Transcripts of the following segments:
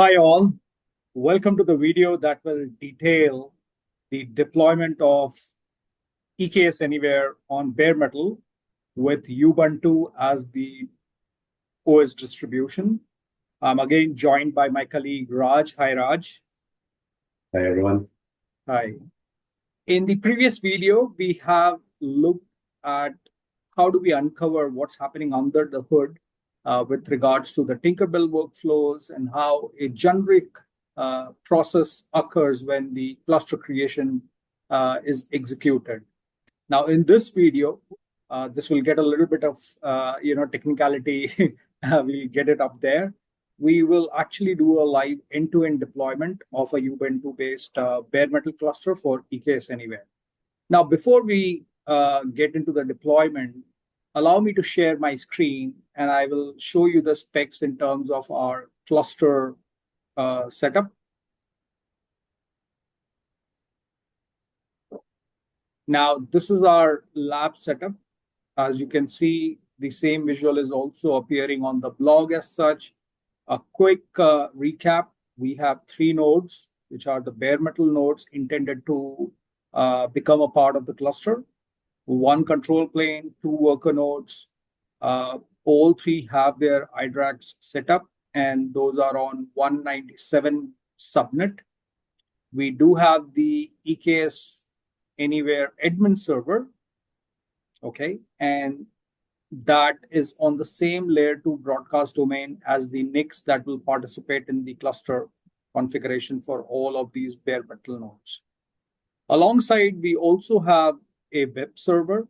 Hi all, welcome to the video that will detail the deployment of EKS Anywhere on bare metal with Ubuntu as the OS distribution. I'm again joined by my colleague Raj. Hi Raj. Hi, everyone. Hi. In the previous video, we have looked at how do we uncover what's happening under the hood with regards to the Tinkerbell workflows and how a generic process occurs when the cluster creation is executed. Now, in this video, this will get a little bit of technicality. We'll get it up there. We will actually do a live end-to-end deployment of a Ubuntu-based bare metal cluster for EKS Anywhere. Now, before we get into the deployment, allow me to share my screen, and I will show you the specs in terms of our cluster setup. Now, this is our lab setup. As you can see, the same visual is also appearing on the blog as such. A quick recap, we have 3 nodes, which are the bare metal nodes intended to become a part of the cluster. 1 control plane, 2 worker nodes. All 3 have their iDRACs set up, and those are on 197 subnet. We do have the EKS Anywhere admin server, okay, and that is on the same layer 2 broadcast domain as the NICs that will participate in the cluster configuration for all of these bare metal nodes. Alongside, we also have a web server,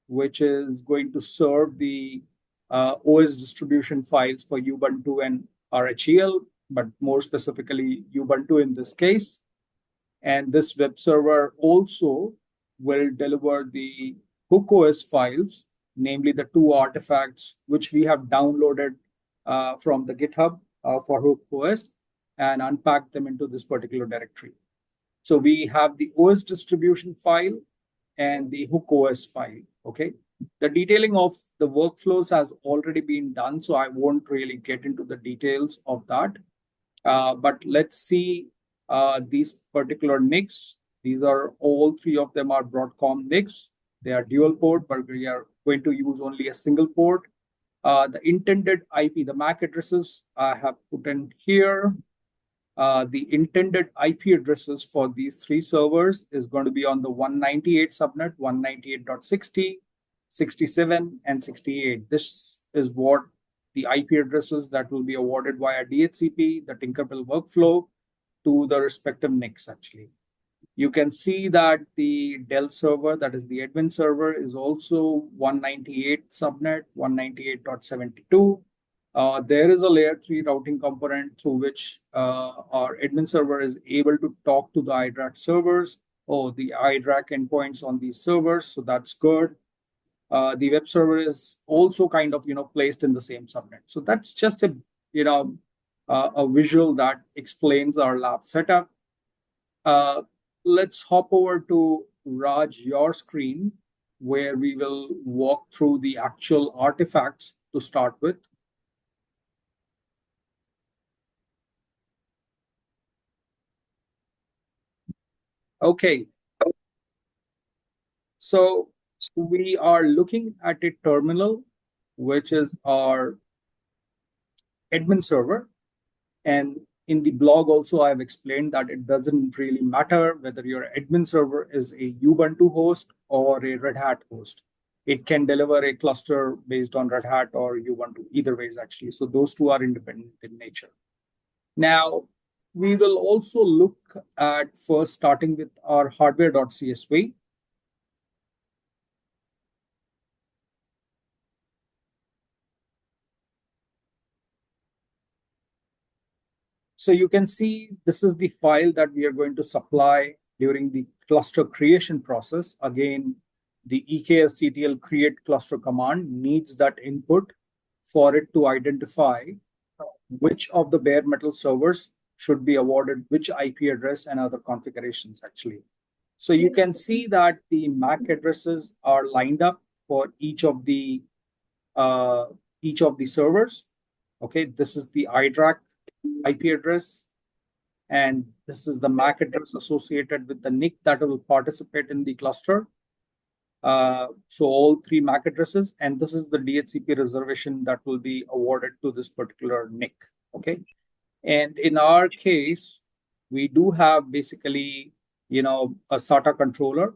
which is going to serve the OS distribution files for Ubuntu and RHEL, but more specifically Ubuntu in this case. And this web server also will deliver the HookOS files, namely the 2 artifacts which we have downloaded from the GitHub for HookOS and unpacked them into this particular directory. So we have the OS distribution file and the HookOS file, okay? The detailing of the workflows has already been done, so I won't really get into the details of that. But let's see these particular NICs. These are all 3 of them are Broadcom NICs. They are dual port, but we are going to use only a single port. The intended IP, the MAC addresses I have put in here. The intended IP addresses for these 3 servers is going to be on the 198 subnet, 198.60, 67, and 68. This is what the IP addresses that will be awarded via DHCP, the Tinkerbell workflow, to the respective NICs actually. You can see that the Dell server, that is the admin server, is also 198 subnet, 198.72. There is a layer 3 routing component through which our admin server is able to talk to the iDRAC servers or the iDRAC endpoints on these servers. So that's good. The web server is also kind of, placed in the same subnet. So that's just a, a visual that explains our lab setup. Let's hop over to Raj, your screen, where we will walk through the actual artifacts to start with. Okay. So we are looking at a terminal, which is our admin server. And in the blog also, I've explained that it doesn't really matter whether your admin server is a Ubuntu host or a Red Hat host. It can deliver a cluster based on Red Hat or Ubuntu, either ways actually. So those 2 are independent in nature. Now, we will also look at first starting with our hardware.csv. So you can see this is the file that we are going to supply during the cluster creation process. Again, the EKSCTL create cluster command needs that input for it to identify which of the bare metal servers should be awarded which IP address and other configurations actually. So you can see that the MAC addresses are lined up for each of the servers. Okay, this is the iDRAC IP address, and this is the MAC address associated with the NIC that will participate in the cluster. So all three MAC addresses, and this is the DHCP reservation that will be awarded to this particular NIC. Okay, and in our case, we do have basically, a SATA controller,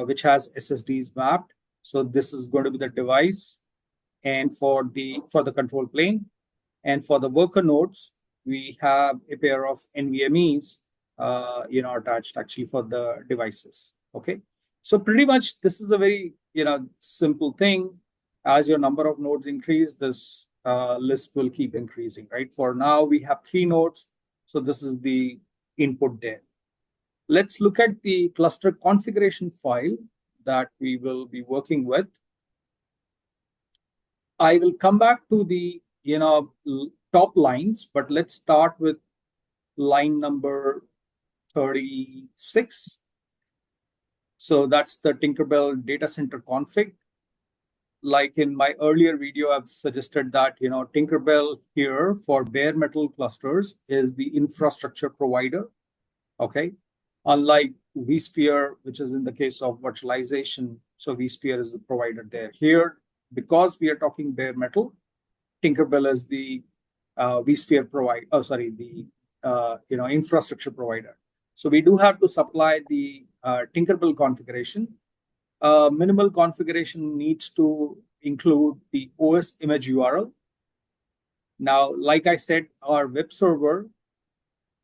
which has SSDs mapped. So this is going to be the device, and for the control plane, and for the worker nodes, we have a pair of NVMEs, attached actually for the devices. Okay, so pretty much this is a very simple thing. As your number of nodes increase, this list will keep increasing, right? For now, we have 3 nodes, so this is the input there. Let's look at the cluster configuration file that we will be working with. I will come back to the top lines, but let's start with line number 36. So that's the Tinkerbell data center config. Like in my earlier video, I've suggested that Tinkerbell here for bare metal clusters is the infrastructure provider. Okay, unlike vSphere, which is in the case of virtualization. So vSphere is the provider there. Here, because we are talking bare metal, Tinkerbell is the vSphere provider. Oh, sorry, the infrastructure provider. So we do have to supply the Tinkerbell configuration. Minimal configuration needs to include the OS image URL. Now, like I said, our web server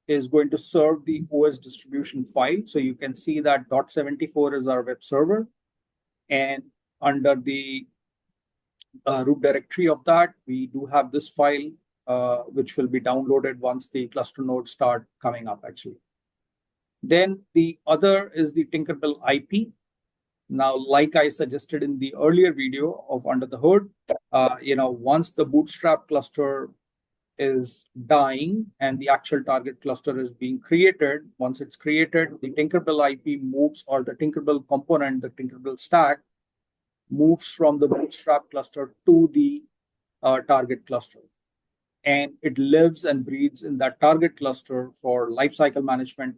is going to serve the OS distribution file. So you can see that .74 is our web server. And under the root directory of that, we do have this file, which will be downloaded once the cluster nodes start coming up, actually. Then the other is the Tinkerbell IP. Now, like I suggested in the earlier video of Under the Hood, once the bootstrap cluster is dying and the actual target cluster is being created, once it's created, the Tinkerbell IP moves, or the Tinkerbell component, the Tinkerbell stack, moves from the bootstrap cluster to the target cluster. And it lives and breathes in that target cluster for lifecycle management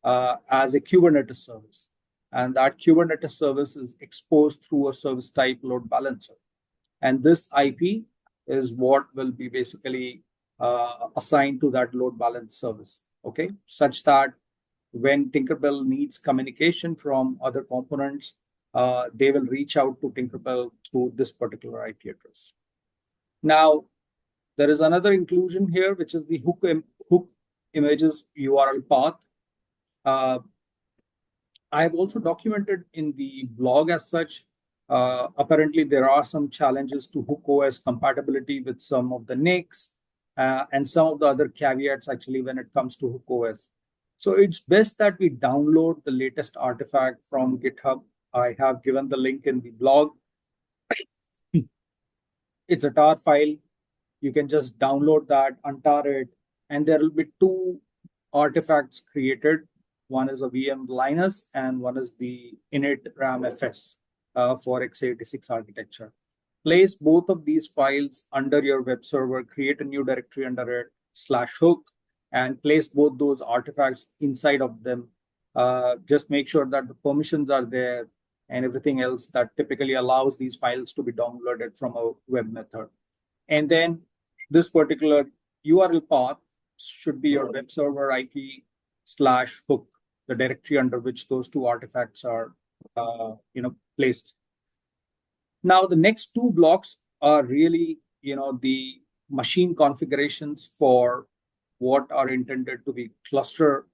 as a Kubernetes service. And that Kubernetes service is exposed through a service type load balancer. And this IP is what will be basically assigned to that load balance service, okay? Such that when Tinkerbell needs communication from other components, they will reach out to Tinkerbell through this particular IP address. Now, there is another inclusion here, which is the hook images URL path. I have also documented in the blog as such. Apparently, there are some challenges to HookOS compatibility with some of the NICs and some of the other caveats actually when it comes to HookOS. So it's best that we download the latest artifact from GitHub. I have given the link in the blog. It's a tar file. You can just download that, untar it, and there will be 2 artifacts created. One is a VM Linux, and one is the init RAM FS for x86 architecture. Place both of these files under your web server, create a new directory under it, /hook, and place both those artifacts inside of them. Just make sure that the permissions are there and everything else that typically allows these files to be downloaded from a web method. And then this particular URL path should be your web server IP /hook, the directory under which those 2 artifacts are placed. Now, the next 2 blocks are really the machine configurations for what are intended to be cluster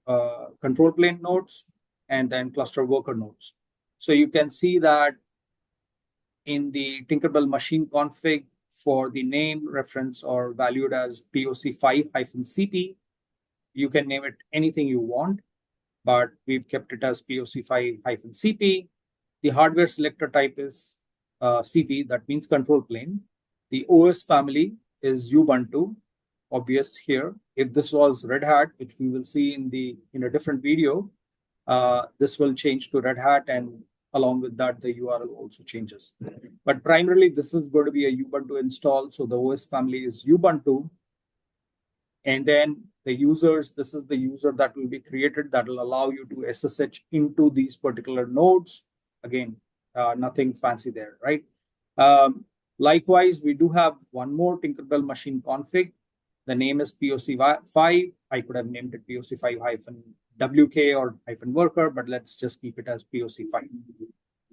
control plane nodes and then cluster worker nodes. So you can see that in the Tinkerbell machine config, for the name reference or valued as POC5-CP, you can name it anything you want, but we've kept it as POC5-CP. The hardware selector type is CP, that means control plane. The OS family is Ubuntu, obvious here. If this was Red Hat, which we will see in a different video, this will change to Red Hat, and along with that, the URL also changes. But primarily, this is going to be a Ubuntu install. So the OS family is Ubuntu. And then the users, this is the user that will be created that will allow you to SSH into these particular nodes. Again, nothing fancy there, right? Likewise, we do have one more Tinkerbell machine config. The name is POC5. I could have named it POC5-WK or -worker, but let's just keep it as POC5.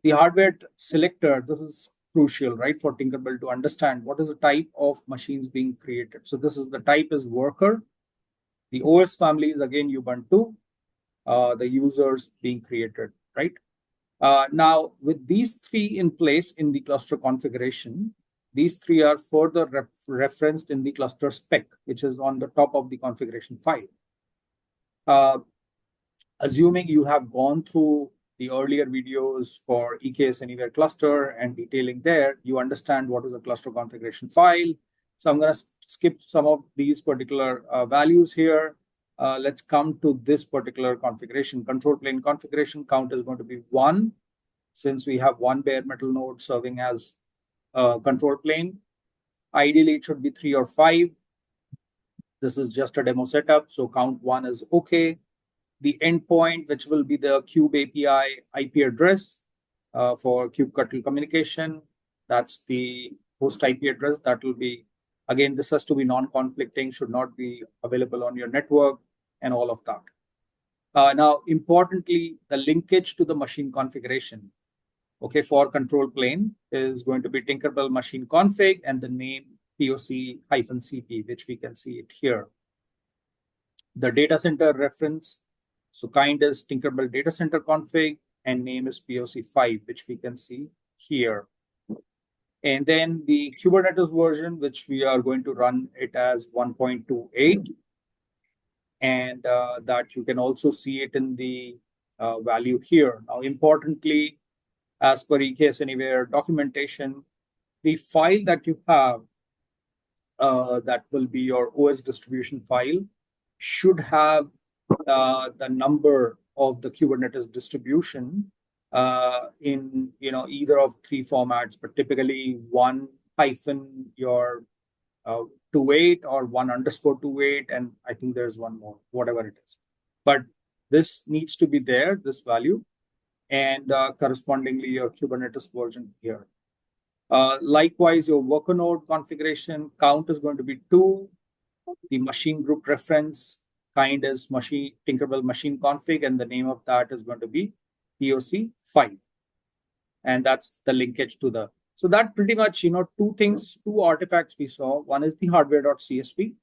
The hardware selector, this is crucial, right, for Tinkerbell to understand what is the type of machines being created. So this is the type is worker. The OS family is again Ubuntu. The users being created, right? Now, with these three in place in the cluster configuration, these three are further referenced in the cluster spec, which is on the top of the configuration file. Assuming you have gone through the earlier videos for EKS Anywhere cluster and detailing there, you understand what is a cluster configuration file. So I'm going to skip some of these particular values here. Let's come to this particular configuration. Control plane configuration count is going to be 1, since we have one bare metal node serving as a control plane. Ideally, it should be 3 or 5. This is just a demo setup, so count 1 is okay. The endpoint, which will be the Cube API IP address for kubectl communication, that's the host IP address. That will be, again, this has to be non-conflicting, should not be available on your network, and all of that. Now, importantly, the linkage to the machine configuration, okay, for control plane is going to be Tinkerbell machine config and the name POC-CP, which we can see it here. The data center reference, so kind is Tinkerbell data center config and name is POC5, which we can see here. And then the Kubernetes version, which we are going to run it as 1.28. And that you can also see it in the value here. Now, importantly, as per EKS Anywhere documentation, the file that you have that will be your OS distribution file should have the number of the Kubernetes distribution in either of three formats, but typically 1 hyphen your 28 or 1_28, and I think there's one more, whatever it is. But this needs to be there, this value, and correspondingly your Kubernetes version here. Likewise, your worker node configuration count is going to be 2. The machine group reference kind is Tinkerbell machine config, and the name of that is going to be POC5. And that's the linkage to the. So that pretty much, two artifacts we saw. One is the hardware.csv,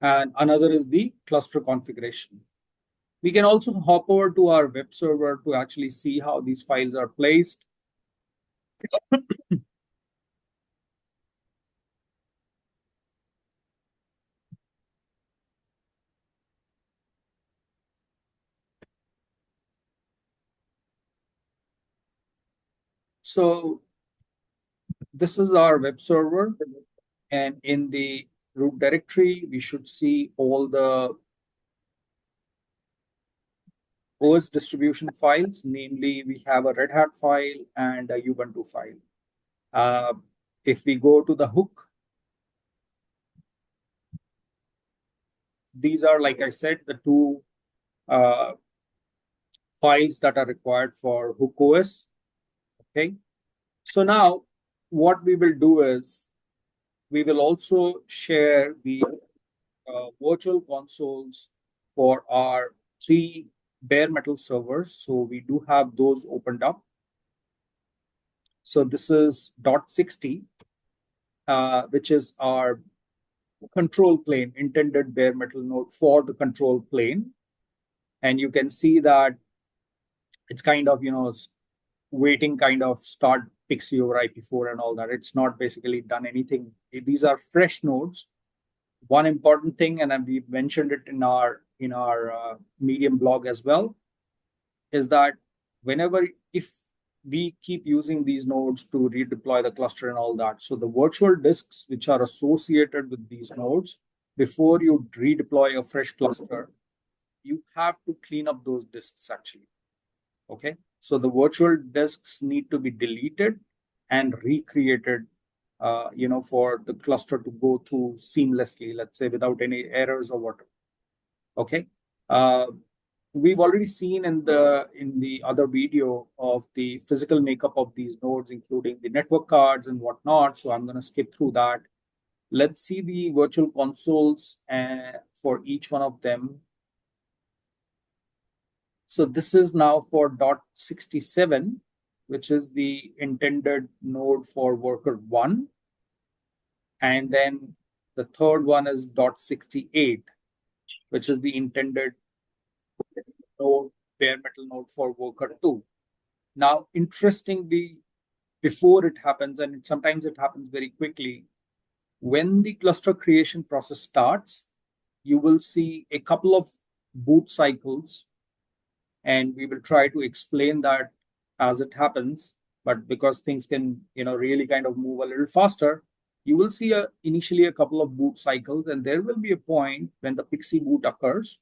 and another is the cluster configuration. We can also hop over to our web server to actually see how these files are placed. So this is our web server, and in the root directory, we should see all the OS distribution files. Namely, we have a Red Hat file and a Ubuntu file. If we go to the hook, these are, like I said, the two files that are required for hook OS. Okay. So now what we will do is we will also share the virtual consoles for our 3 bare metal servers. So we do have those opened up. So this is .60, which is our control plane, intended bare metal node for the control plane. And you can see that it's kind of, waiting kind of start PXE over IP4 and all that. It's not basically done anything. These are fresh nodes. One important thing, and we've mentioned it in our Medium blog as well, is that if we keep using these nodes to redeploy the cluster and all that, so the virtual disks which are associated with these nodes, before you redeploy a fresh cluster, you have to clean up those disks actually. Okay, so the virtual disks need to be deleted and recreated for the cluster to go through seamlessly, let's say without any errors or whatever. Okay. We've already seen in the other video of the physical makeup of these nodes, including the network cards and whatnot. So I'm going to skip through that. Let's see the virtual consoles for each one of them. So this is now for .67, which is the intended node for worker 1. And then the third one is .68, which is the intended node, bare metal node for worker 2. Now, interestingly, before it happens, and sometimes it happens very quickly, when the cluster creation process starts, you will see a couple of boot cycles, and we will try to explain that as it happens. But because things can, really kind of move a little faster, you will see initially a couple of boot cycles, and there will be a point when the PXE boot occurs.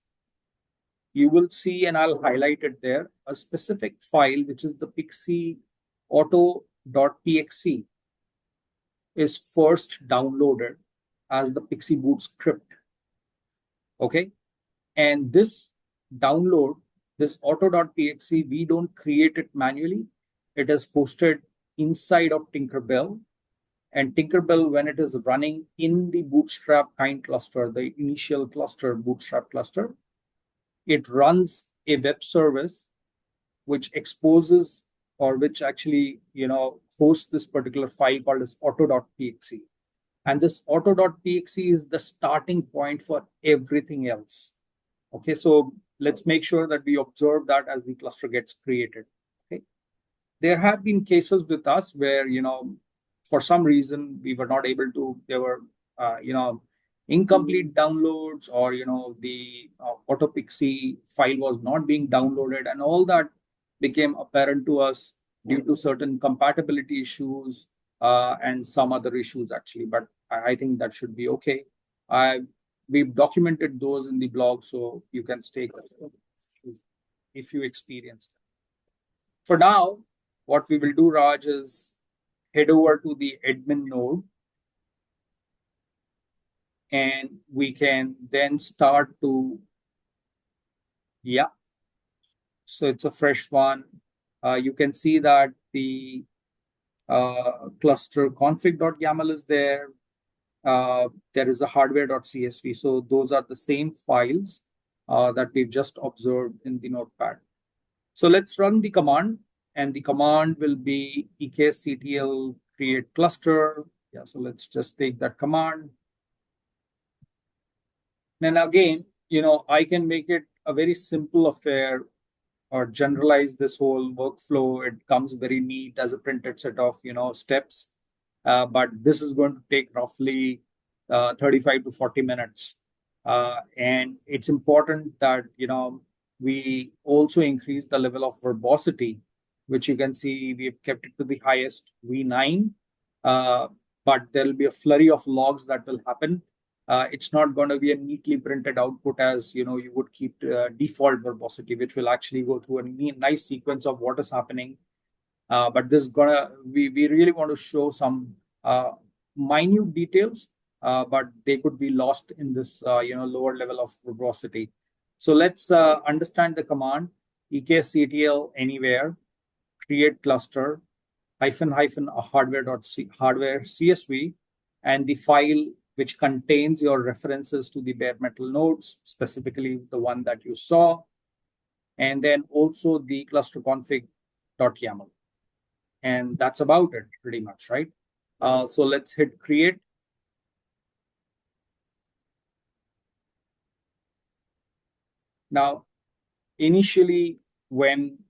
You will see, and I'll highlight it there, a specific file, which is the PXE auto.pxe, is first downloaded as the PXE boot script. Okay. And this download, this auto.pxe, we don't create it manually. It is hosted inside of Tinkerbell. And Tinkerbell, when it is running in the Bootstrap kind cluster, the initial cluster, Bootstrap cluster, it runs a web service which exposes or which actually, hosts this particular file called as auto.pxe. And this auto.pxe is the starting point for everything else. Okay, so let's make sure that we observe that as the cluster gets created. Okay, there have been cases with us where, for some reason we were not able to, there were, incomplete downloads, or, the AutoPXE file was not being downloaded, and all that became apparent to us due to certain compatibility issues and some other issues actually. But I think that should be okay. We've documented those in the blog, so you can stay if you experience them. For now, what we will do, Raj, is head over to the admin node, and we can then start to, so it's a fresh one. You can see that the cluster config.yaml is there. There is a hardware.csv. So those are the same files that we've just observed in the notepad. So let's run the command, and the command will be EKS create cluster. Yeah, so let's just take that command. And again, I can make it a very simple affair or generalize this whole workflow. It comes very neat as a printed set of, steps. But this is going to take roughly 35 to 40 minutes. And it's important that, we also increase the level of verbosity, which you can see we've kept it to the highest V9. But there'll be a flurry of logs that will happen. It's not going to be a neatly printed output as, you would keep default verbosity, which will actually go through a nice sequence of what is happening. But this is we really want to show some minute details, but they could be lost in this, lower level of verbosity. So let's understand the command EKS Anywhere, create cluster, hardware CSV, and the file which contains your references to the bare metal nodes, specifically the one that you saw, and then also the cluster config.yaml. And that's about it pretty much, right? So let's hit create. Now, initially, when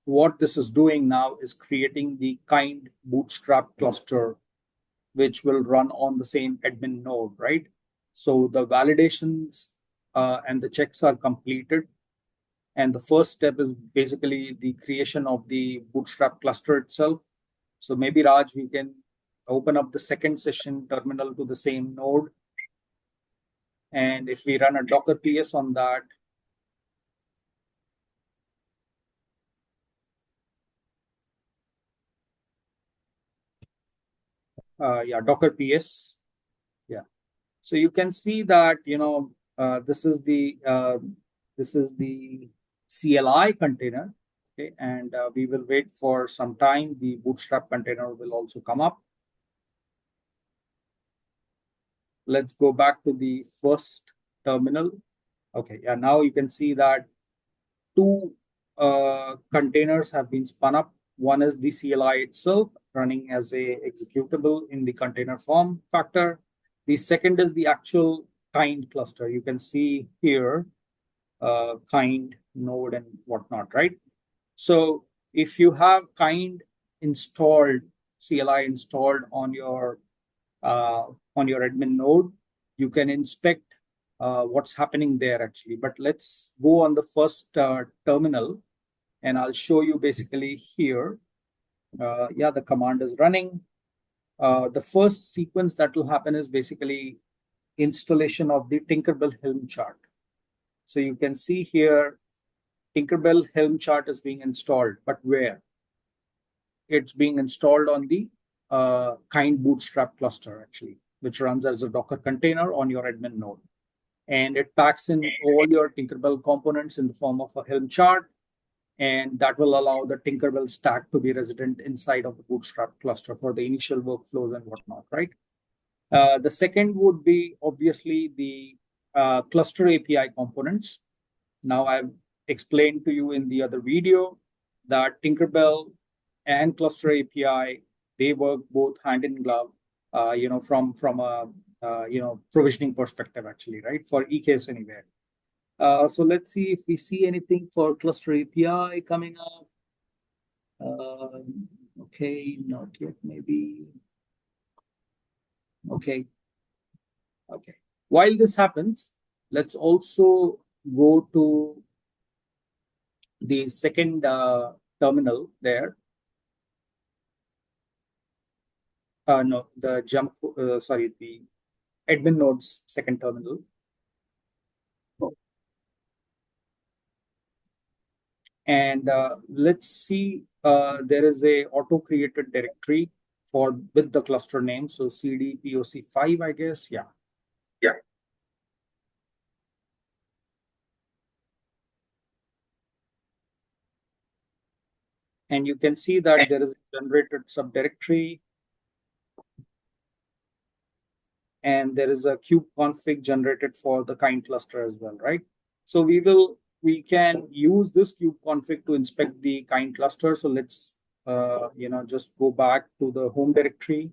what this is doing now is creating the kind bootstrap cluster, which will run on the same admin node, right? So the validations and the checks are completed. And the first step is basically the creation of the bootstrap cluster itself. So maybe, Raj, we can open up the second session terminal to the same node. And if we run a Docker PS on that, Docker PS. Yeah. So you can see that, this is the CLI container. Okay. And we will wait for some time. The Bootstrap container will also come up. Let's go back to the first terminal. Okay. Yeah. Now you can see that two containers have been spun up. One is the CLI itself running as a executable in the container form factor. The second is the actual kind cluster. You can see here kind, node, and whatnot, right? So if you have kind installed, CLI installed on your admin node, you can inspect what's happening there actually. But let's go on the first terminal, and I'll show you basically here. Yeah, the command is running. The first sequence that will happen is basically installation of the Tinkerbell Helm chart. So you can see here, Tinkerbell Helm chart is being installed, but where? It's being installed on the kind bootstrap cluster actually, which runs as a Docker container on your admin node. And it packs in all your Tinkerbell components in the form of a Helm chart. And that will allow the Tinkerbell stack to be resident inside of the Bootstrap cluster for the initial workflows and whatnot, right? The second would be obviously the cluster API components. Now, I've explained to you in the other video that Tinkerbell and cluster API, they work both hand in glove, from a provisioning perspective, actually, right? For EKS Anywhere. So let's see if we see anything for cluster API coming up. Okay, not yet, maybe. Okay. While this happens, let's also go to the second terminal there. No, the the admin node's second terminal. And let's see, there is a auto-created directory with the cluster name. So CD POC5, I guess. Yeah. And you can see that there is a generated subdirectory. And there is a kubeconfig generated for the kind cluster as well, right? So we can use this kubeconfig to inspect the kind cluster. So let's just go back to the home directory.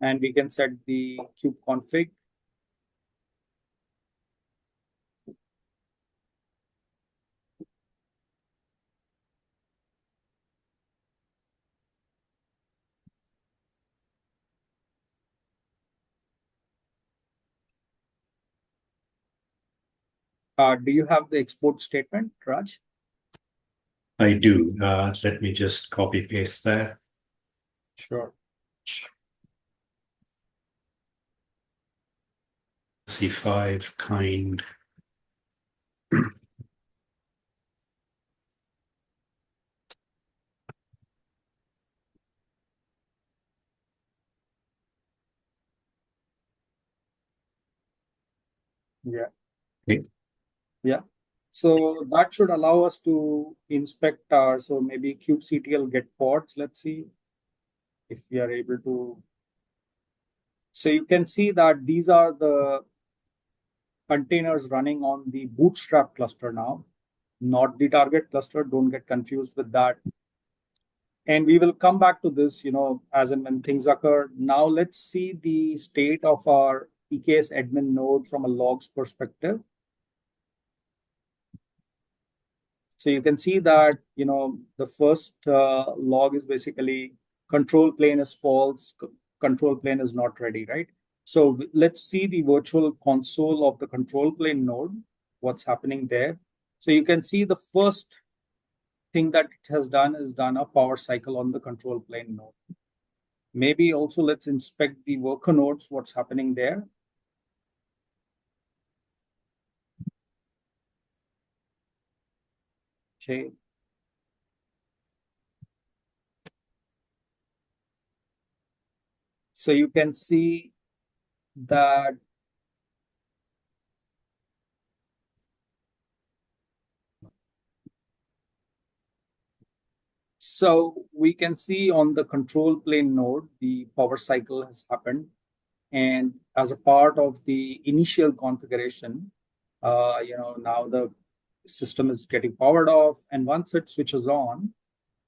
And we can set the kubeconfig. Do you have the export statement, Raj? I do. Let me just copy paste that. Sure. C5 kind. Yeah. Okay. Yeah. So that should allow us to inspect so maybe kubectl get ports. Let's see if we are able to. So you can see that these are the containers running on the Bootstrap cluster now, not the target cluster. Don't get confused with that. And we will come back to this, as and when things occur. Now let's see the state of our EKS admin node from a logs perspective. So you can see that, the first log is basically control plane is false, control plane is not ready, right? So let's see the virtual console of the control plane node, what's happening there. So you can see the first thing that it has done is done a power cycle on the control plane node. Maybe also let's inspect the worker nodes, what's happening there. Okay. So you can see that so we can see on the control plane node, the power cycle has happened. And as a part of the initial configuration, now the system is getting powered off. And once it switches on,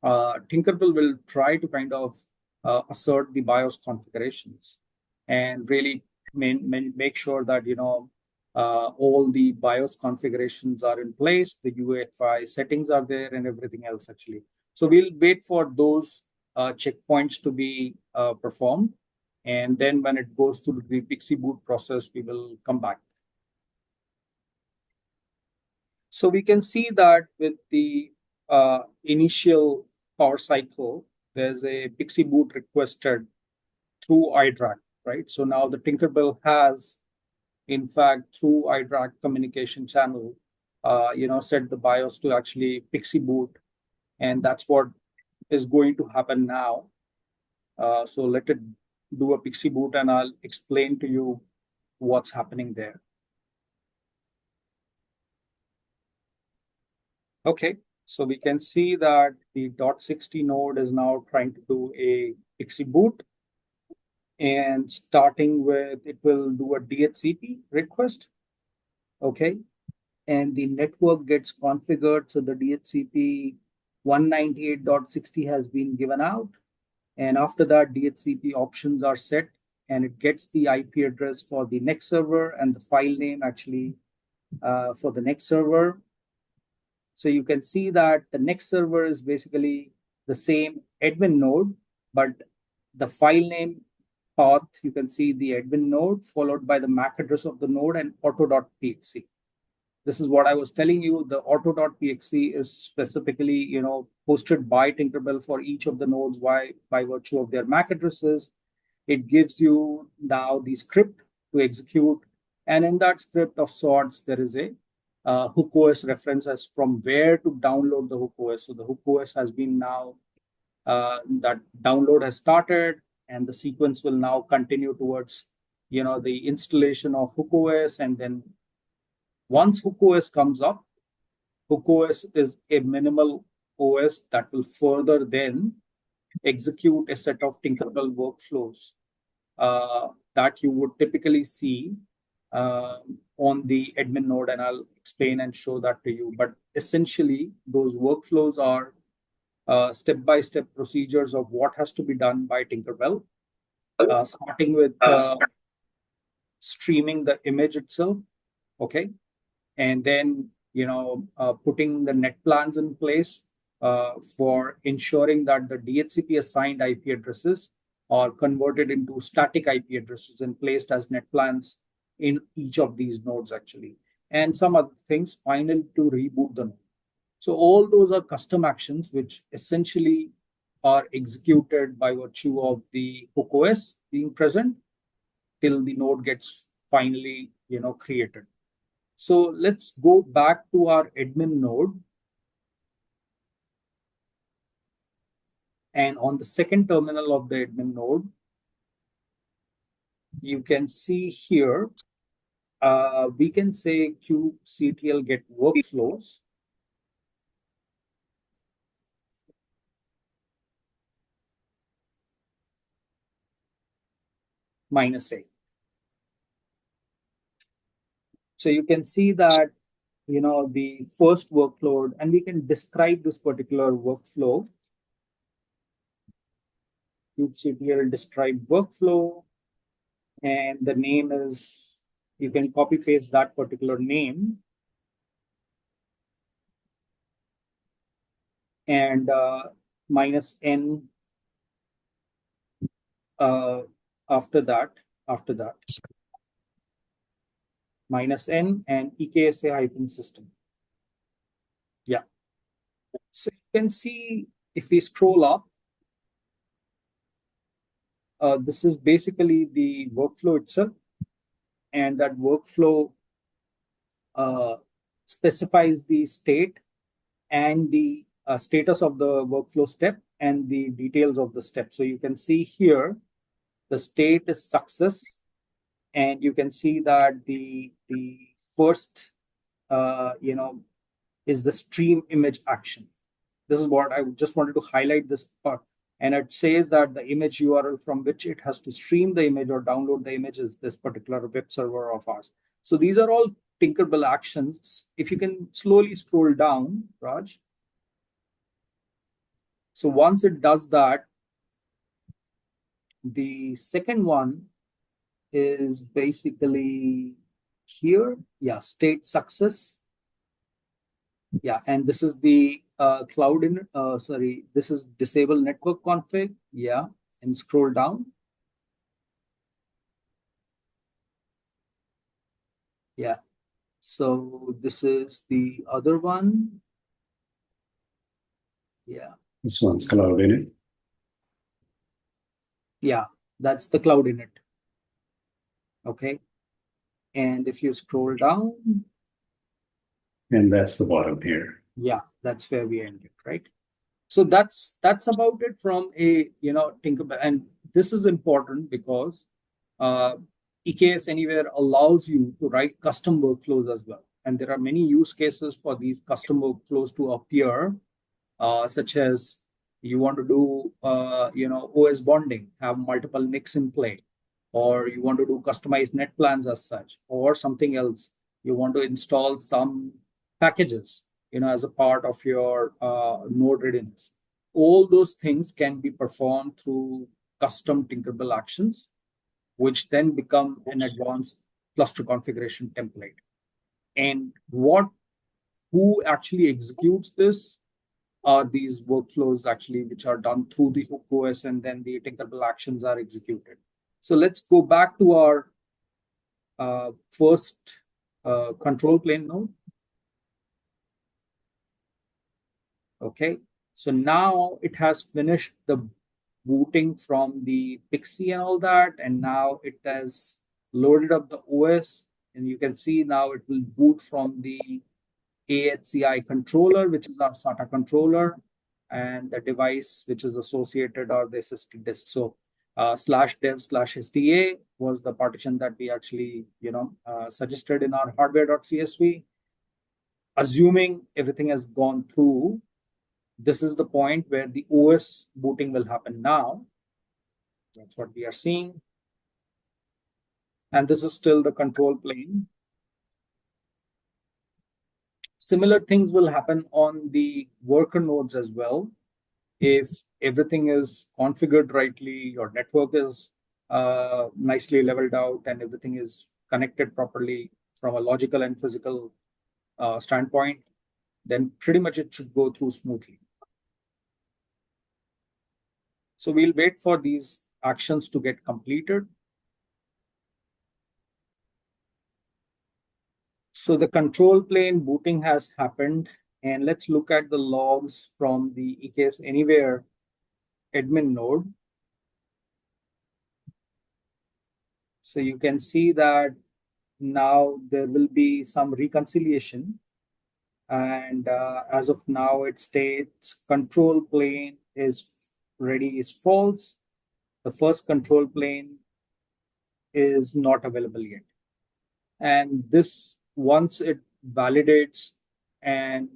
Tinkerbell will try to kind of assert the BIOS configurations and really make sure that all the BIOS configurations are in place, the UEFI settings are there, and everything else actually. So we'll wait for those checkpoints to be performed, and then when it goes through the Pixie boot process, we will come back. So we can see that with the initial power cycle, there's a Pixie boot requested through iDRAC, right? So now the Tinkerbell has, in fact, through iDRAC communication channel, set the BIOS to actually Pixie boot, and that's what is going to happen now. So let it do a Pixie boot, and I'll explain to you what's happening there. Okay, so we can see that the .60 node is now trying to do a Pixie boot, and starting with, it will do a DHCP request. Okay, and the network gets configured. So the DHCP 198.60 has been given out. And after that, DHCP options are set, and it gets the IP address for the next server and the file name actually for the next server. So you can see that the next server is basically the same admin node, but the file name path, you can see the admin node followed by the MAC address of the node and auto.pxc. This is what I was telling you. The auto.pxc is specifically, posted by Tinkerbell for each of the nodes by virtue of their MAC addresses. It gives you now the script to execute. And in that script of sorts, there is a hook OS reference as from where to download the hook OS. So the hook OS has been now, that download has started, and the sequence will now continue towards, the installation of hook OS. And then once hook OS comes up, hook OS is a minimal OS that will further then execute a set of Tinkerbell workflows that you would typically see on the admin node, and I'll explain and show that to you. But essentially, those workflows are step-by-step procedures of what has to be done by Tinkerbell, starting with streaming the image itself, okay, and then putting the net plans in place for ensuring that the DHCP assigned IP addresses are converted into static IP addresses and placed as net plans in each of these nodes actually, and some other things final to reboot the node. So all those are custom actions which essentially are executed by virtue of the hook OS being present till the node gets finally created. So let's go back to our admin node. And on the second terminal of the admin node, you can see here, we can say kubectl get workflows. -a. So you can see that, the first workload, and we can describe this particular workflow. kubectl describe workflow, and the name is, you can copy paste that particular name. And -n after that, -n and EKS system. Yeah. So you can see if we scroll up, this is basically the workflow itself, and that workflow specifies the state and the status of the workflow step and the details of the step. So you can see here the state is success, and you can see that the first is the stream image action. This is what I just wanted to highlight this part. And it says that the image URL from which it has to stream the image or download the image is this particular web server of ours. So these are all Tinkerbell actions. If you can slowly scroll down, Raj. So once it does that, the second one is basically here. Yeah, state success. Yeah, and this is the cloud in, sorry, this is disable network config. Yeah, and scroll down. Yeah, so this is the other one. Yeah. This one's cloud init. Yeah, that's the cloud init. Okay. And if you scroll down. And that's the bottom here. Yeah, that's where we ended, right? So that's about it from a Tinkerbell. And this is important because EKS Anywhere allows you to write custom workflows as well. And there are many use cases for these custom workflows to appear, such as you want to do OS bonding, have multiple NICs in play, or you want to do customized net plans as such, or something else. You want to install some packages, as a part of your node readiness. All those things can be performed through custom Tinkerbell actions, which then become an advanced cluster configuration template. And who actually executes this are these workflows actually, which are done through the hook OS, and then the Tinkerbell actions are executed. So let's go back to our first control plane node. Okay, so now it has finished the booting from the Pixie and all that, and now it has loaded up the OS, and you can see now it will boot from the AHCI controller, which is our SATA controller, and the device which is associated or the SSD disk. So /dev/SDA was the partition that we actually suggested in our hardware.csv. Assuming everything has gone through, this is the point where the OS booting will happen now. That's what we are seeing. And this is still the control plane. Similar things will happen on the worker nodes as well. If everything is configured rightly, your network is nicely leveled out, and everything is connected properly from a logical and physical standpoint, then pretty much it should go through smoothly. So we'll wait for these actions to get completed. So the control plane booting has happened, and let's look at the logs from the EKS Anywhere admin node. So you can see that now there will be some reconciliation, and as of now it states control plane is ready is false. The first control plane is not available yet, and this, once it validates and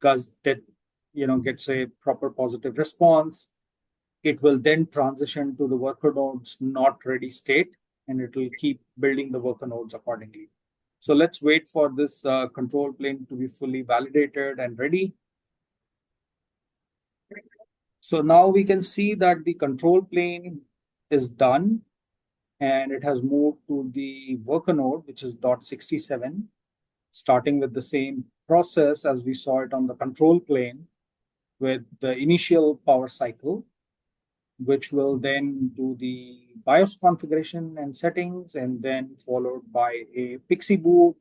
gets a proper positive response, it will then transition to the worker nodes not ready state, and it will keep building the worker nodes accordingly. So let's wait for this control plane to be fully validated and ready. So now we can see that the control plane is done, and it has moved to the worker node, which is .67, starting with the same process as we saw it on the control plane, with the initial power cycle, which will then do the BIOS configuration and settings, and then followed by a Pixie boot,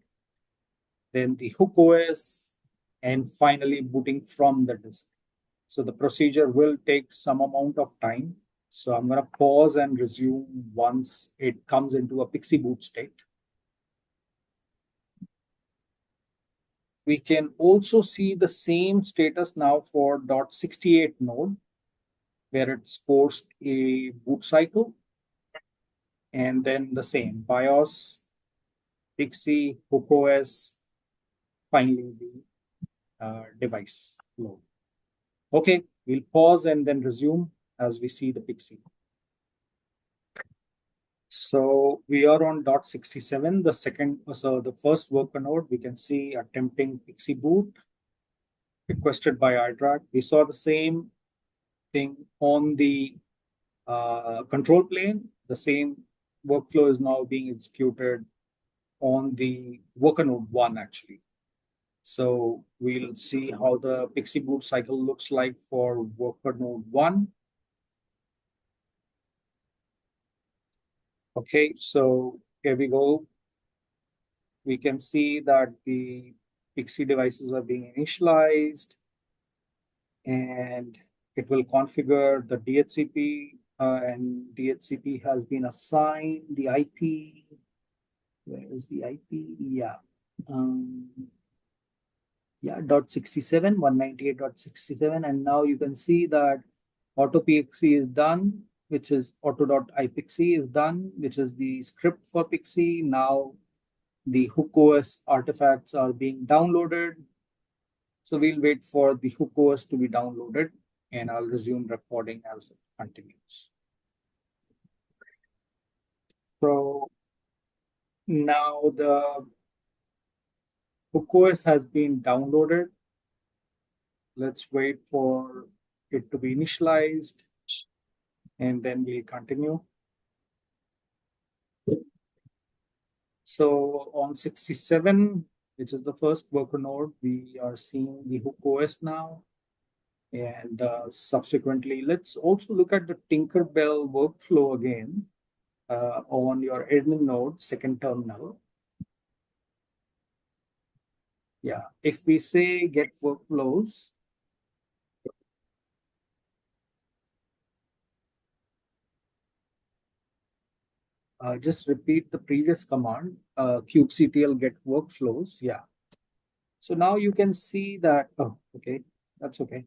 then the hook OS, and finally booting from the disk. So the procedure will take some amount of time. So I'm going to pause and resume once it comes into a Pixie boot state. We can also see the same status now for .68 node, where it's forced a boot cycle, and then the same BIOS, Pixie, HookOS, finally the device load. Okay, we'll pause and then resume as we see the Pixie. So we are on .67, the first worker node. We can see attempting Pixie boot requested by iDRAC. We saw the same thing on the control plane. The same workflow is now being executed on the worker node 1 actually. So we'll see how the Pixie boot cycle looks like for worker node 1. Okay, so here we go. We can see that the Pixie devices are being initialized, and it will configure the DHCP, and DHCP has been assigned the IP. Where is the IP? Yeah. Yeah, .67, 198.67. And now you can see that AutoPXE is done, which is auto.ipixie is done, which is the script for Pixie. Now the HookOS artifacts are being downloaded. So we'll wait for the HookOS to be downloaded, and I'll resume recording as it continues. So now the HookOS has been downloaded. Let's wait for it to be initialized, and then we'll continue. So on 67, which is the first worker node, we are seeing the HookOS now. And subsequently, let's also look at the Tinkerbell workflow again on your admin node, second terminal. Yeah, if we say get workflows, just repeat the previous command, kubectl get workflows. Yeah. So now you can see that, oh, okay, that's okay.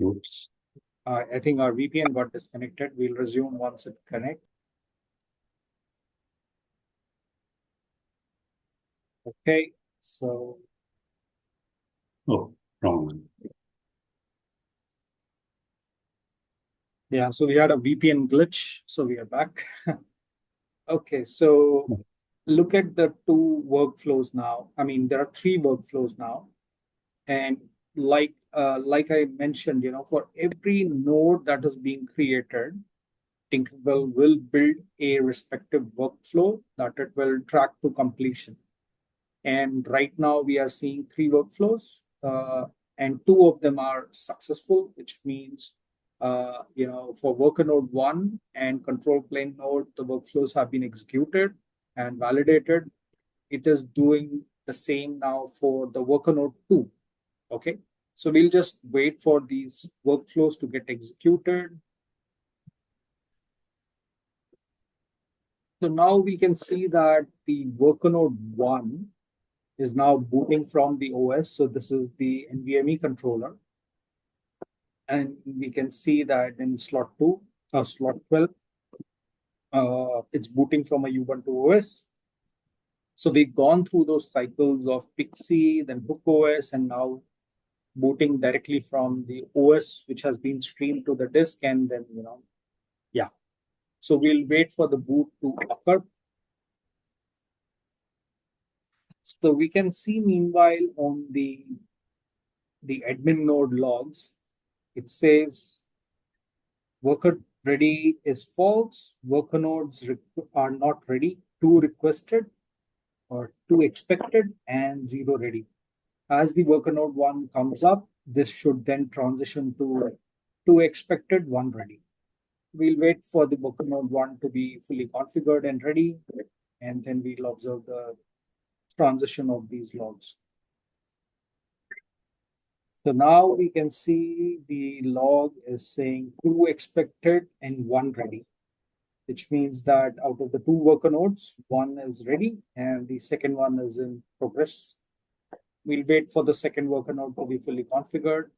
Oops. I think our VPN got disconnected. We'll resume once it connects. Okay, so. Oh, wrong one. Yeah, so we had a VPN glitch, so we are back. Okay, so look at the two workflows now. I mean, there are three workflows now. And like I mentioned, for every node that is being created, Tinkerbell will build a respective workflow that it will track to completion. And right now we are seeing three workflows, and two of them are successful, which means, for worker node 1 and control plane node, the workflows have been executed and validated. It is doing the same now for the worker node 2. Okay, so we'll just wait for these workflows to get executed. So now we can see that the worker node 1 is now booting from the OS. So this is the NVMe controller. And we can see that in slot 2, slot 12, it's booting from a Ubuntu OS. So we've gone through those cycles of Pixie, then HookOS, and now booting directly from the OS, which has been streamed to the disk. And then, yeah. So we'll wait for the boot to occur. So we can see meanwhile on the admin node logs, it says worker ready is false, worker nodes are not ready, 2 requested or 2 expected, and 0 ready. As the worker node 1 comes up, this should then transition to 2 expected, 1 ready. We'll wait for the worker node 1 to be fully configured and ready, and then we'll observe the transition of these logs. So now we can see the log is saying 2 expected and 1 ready, which means that out of the 2 worker nodes, 1 is ready and the second one is in progress. We'll wait for the second worker node to be fully configured.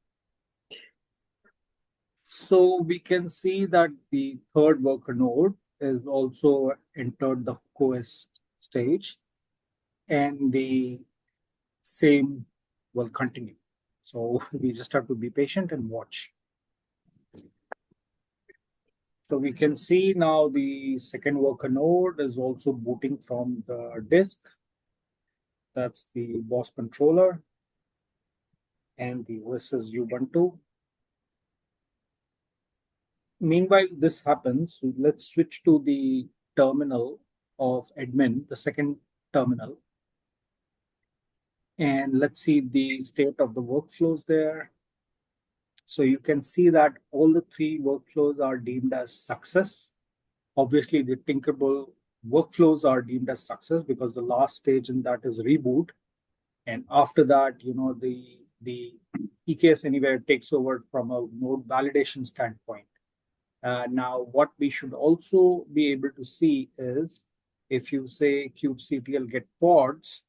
So we can see that the third worker node is also entered the coest stage, and the same will continue. So we just have to be patient and watch. So we can see now the second worker node is also booting from the disk. That's the boss controller. And the OS is Ubuntu. Meanwhile, this happens. Let's switch to the terminal of admin, the second terminal. And let's see the state of the workflows there. So you can see that all the 3 workflows are deemed as success. Obviously, the Tinkerbell workflows are deemed as success because the last stage in that is reboot. And after that, the EKS Anywhere takes over from a node validation standpoint. Now, what we should also be able to see is if you say kubectl get pods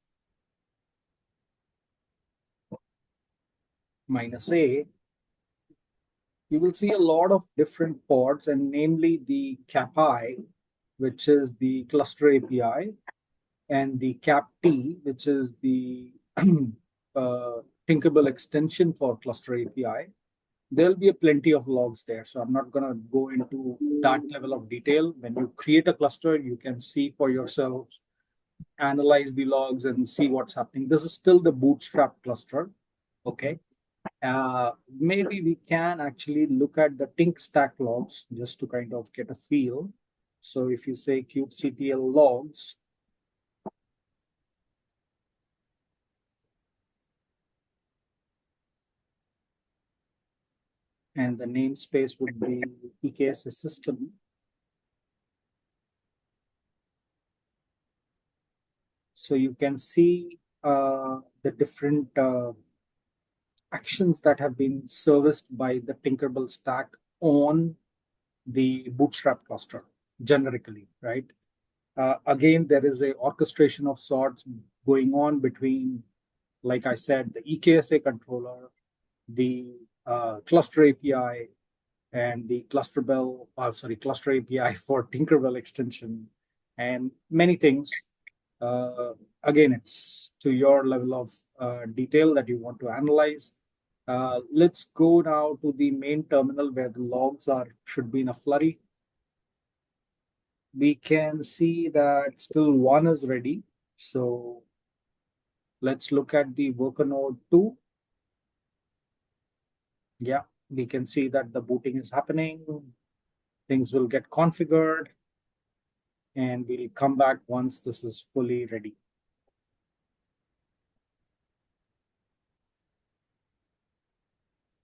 -a, you will see a lot of different pods, and namely the CAPI, which is the cluster API, and the CAPT, which is the Tinkerbell extension for cluster API. There'll be plenty of logs there. So I'm not going to go into that level of detail. When you create a cluster, you can see for yourselves, analyze the logs and see what's happening. This is still the bootstrap cluster. Okay. Maybe we can actually look at the Tink stack logs just to kind of get a feel. So if you say kubectl logs, and the namespace would be EKS system. So you can see the different actions that have been serviced by the Tinkerbell stack on the Bootstrap cluster generically, right? Again, there is a orchestration of sorts going on between, like I said, the EKSA controller, the cluster API, and the cluster API for Tinkerbell extension, and many things. Again, it's to your level of detail that you want to analyze. Let's go now to the main terminal where the logs should be in a flurry. We can see that still 1 is ready. So let's look at the worker node 2. Yeah, we can see that the booting is happening. Things will get configured, and we'll come back once this is fully ready.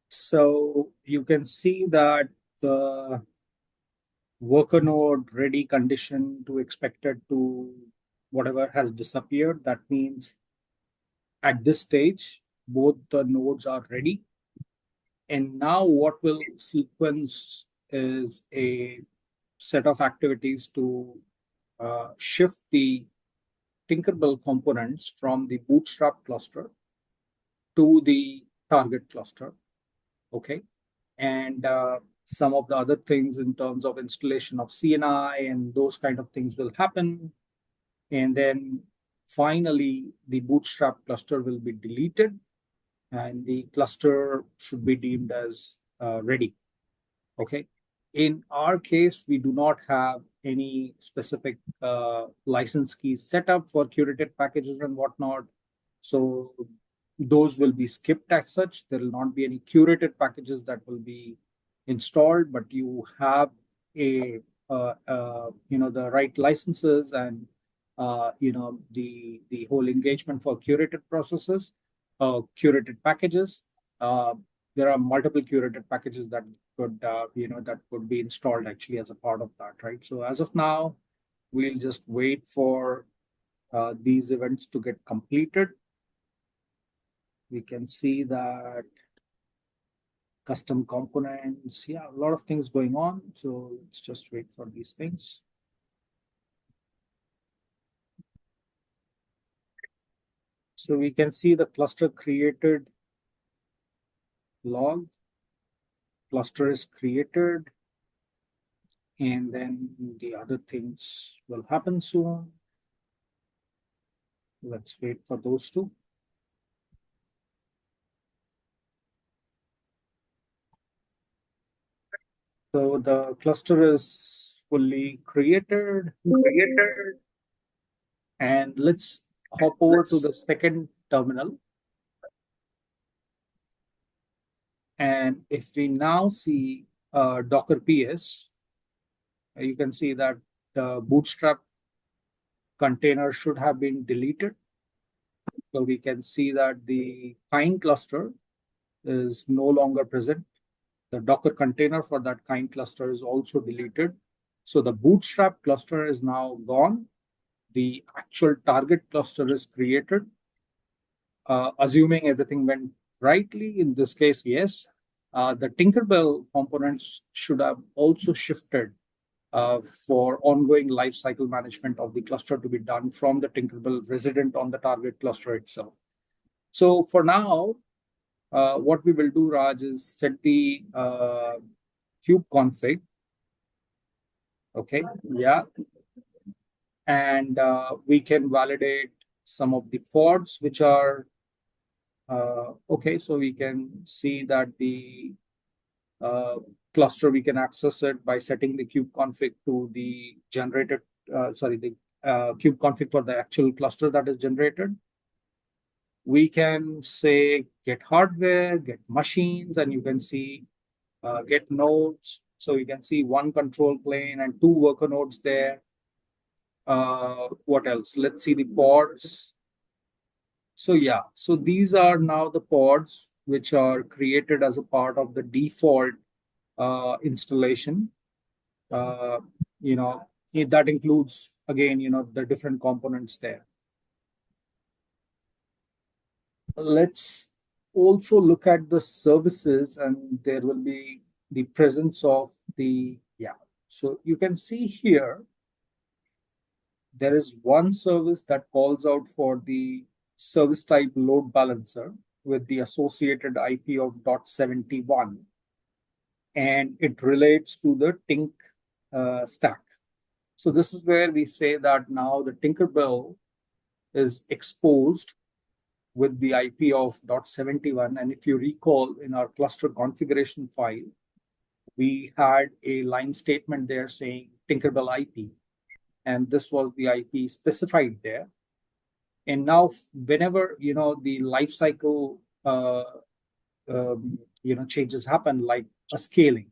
So you can see that the worker node ready condition to expected to whatever has disappeared. That means at this stage, both the nodes are ready. And now what will sequence is a set of activities to shift the Tinkerbell components from the Bootstrap cluster to the target cluster. Okay. And some of the other things in terms of installation of CNI and those kind of things will happen. And then finally, the Bootstrap cluster will be deleted and the cluster should be deemed as ready. Okay. In our case, we do not have any specific license keys set up for curated packages and whatnot. So those will be skipped as such. There will not be any curated packages that will be installed, but you have a the right licenses and the whole engagement for curated processes, curated packages. There are multiple curated packages that could be installed actually as a part of that, right? So as of now, we'll just wait for these events to get completed. We can see that custom components. Yeah, a lot of things going on. So let's just wait for these things. So we can see the cluster created log. Cluster is created, and then the other things will happen soon. Let's wait for those two. So the cluster is fully created. And let's hop over to the second terminal. And if we now see Docker PS, you can see that the bootstrap container should have been deleted. So we can see that the kind cluster is no longer present. The Docker container for that kind cluster is also deleted. So the bootstrap cluster is now gone. The actual target cluster is created. Assuming everything went rightly, in this case, yes. The Tinkerbell components should have also shifted for ongoing lifecycle management of the cluster to be done from the Tinkerbell resident on the target cluster itself. So for now, what we will do, Raj, is set the kube config. Okay, yeah. And we can validate some of the pods which are okay. So we can see that the cluster, we can access it by setting the kube config to the generated, the kube config for the actual cluster that is generated. We can say get hardware, get machines, and you can see get nodes. So you can see one control plane and two worker nodes there. What else? Let's see the pods. So yeah, so these are now the pods which are created as a part of the default installation. Uh, that includes, again, the different components there. Let's also look at the services, and there will be the presence of the, yeah. So you can see here, there is one service that calls out for the service type load balancer with the associated IP of .71, and it relates to the Tink stack. So this is where we say that now the Tinkerbell is exposed with the IP of .71. And if you recall, in our cluster configuration file, we had a line statement there saying Tinkerbell IP, and this was the IP specified there. And now, whenever the life cycle changes happen, like a scaling,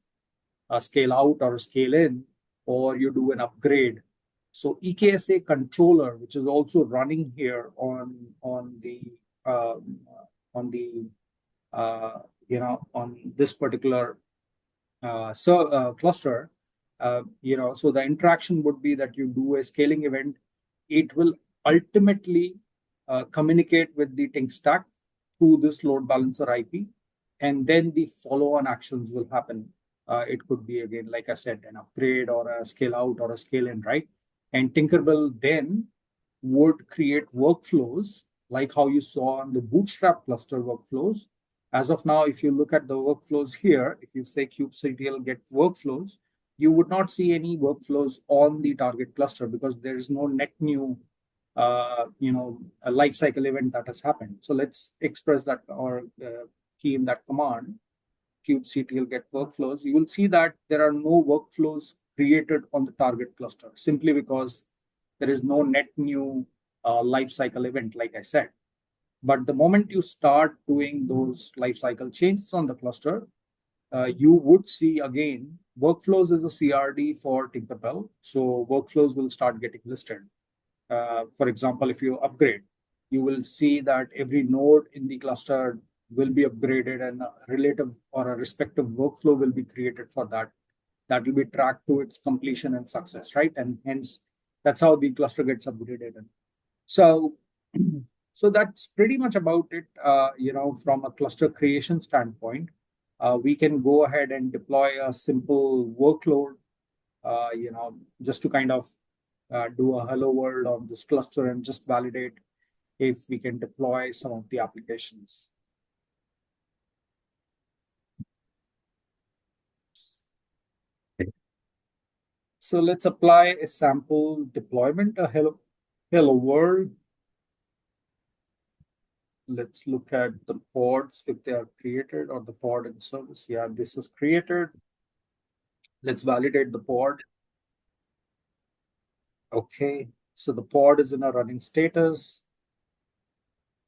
a scale out or a scale in, or you do an upgrade. So EKSA controller, which is also running here on the on this particular cluster, so the interaction would be that you do a scaling event. It will ultimately communicate with the Tink stack through this load balancer IP, and then the follow-on actions will happen. It could be, again, like I said, an upgrade or a scale out or a scale in, right? And Tinkerbell then would create workflows like how you saw on the Bootstrap cluster workflows. As of now, if you look at the workflows here, if you say kubectl get workflows, you would not see any workflows on the target cluster because there is no net new a lifecycle event that has happened. So let's express that or key in that command, kubectl get workflows. You will see that there are no workflows created on the target cluster simply because there is no net new lifecycle event, like I said. But the moment you start doing those lifecycle changes on the cluster, you would see, again, workflows is a CRD for Tinkerbell. So workflows will start getting listed. For example, if you upgrade, you will see that every node in the cluster will be upgraded and a relative or a respective workflow will be created for that. That will be tracked to its completion and success, right? And hence, that's how the cluster gets upgraded. And so, so that's pretty much about it, from a cluster creation standpoint. we can go ahead and deploy a simple workload, just to kind of do a hello world on this cluster and just validate if we can deploy some of the applications. So let's apply a sample deployment, a hello world. Let's look at the pods if they are created, or the pod in service. Yeah, this is created. Let's validate the pod. Okay, so the pod is in a running status.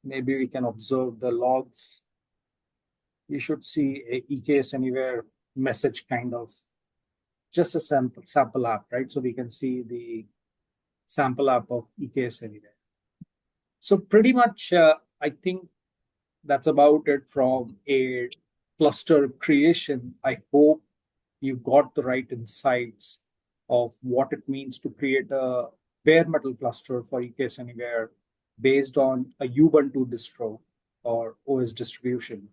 Maybe we can observe the logs. You should see a EKS Anywhere message, kind of just a sample app, right? So we can see the sample app of EKS Anywhere. So pretty much, I think that's about it from a cluster creation. I hope you got the right insights of what it means to create a bare metal cluster for EKS Anywhere based on a Ubuntu distro or OS distribution.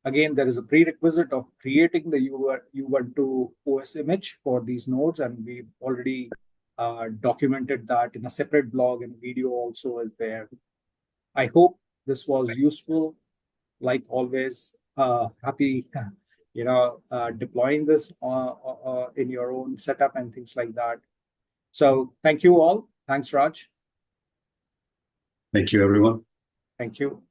Again, there is a prerequisite of creating the Ubuntu OS image for these nodes, and we've already documented that in a separate blog, and video also is there. I hope this was useful. Like always, happy deploying this in your own setup and things like that. So thank you all. Thanks, Raj. Thank you, everyone. Thank you.